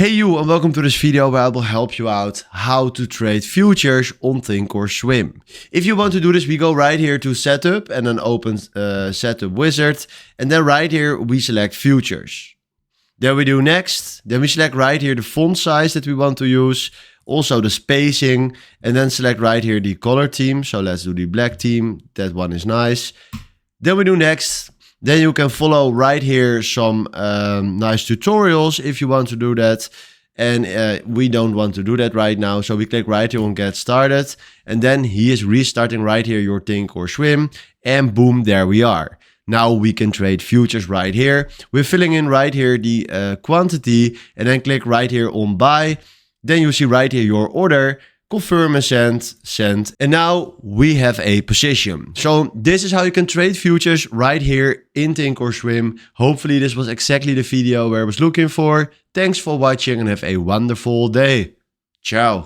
Hey you, and welcome to this video where I will help you out how to trade futures on ThinkorSwim. If you want to do this, we go right here to setup and then open setup wizard. And then right here, we select futures. Then we do next. Then we select right here the font size that we want to use. Also the spacing, and then select right here the color theme. So let's do the black theme. That one is nice. Then we do next. Then you can follow right here some nice tutorials if you want to do that. And we don't want to do that right now. So we click right here on get started. And then he is restarting right here your ThinkorSwim. And boom, there we are. Now we can trade futures right here. We're filling in right here the quantity and then click right here on buy. Then you see right here your order. Confirm and send. And now we have a position. So this is how you can trade futures right here in ThinkorSwim. Hopefully this was exactly the video where I was looking for. Thanks for watching and have a wonderful day. Ciao.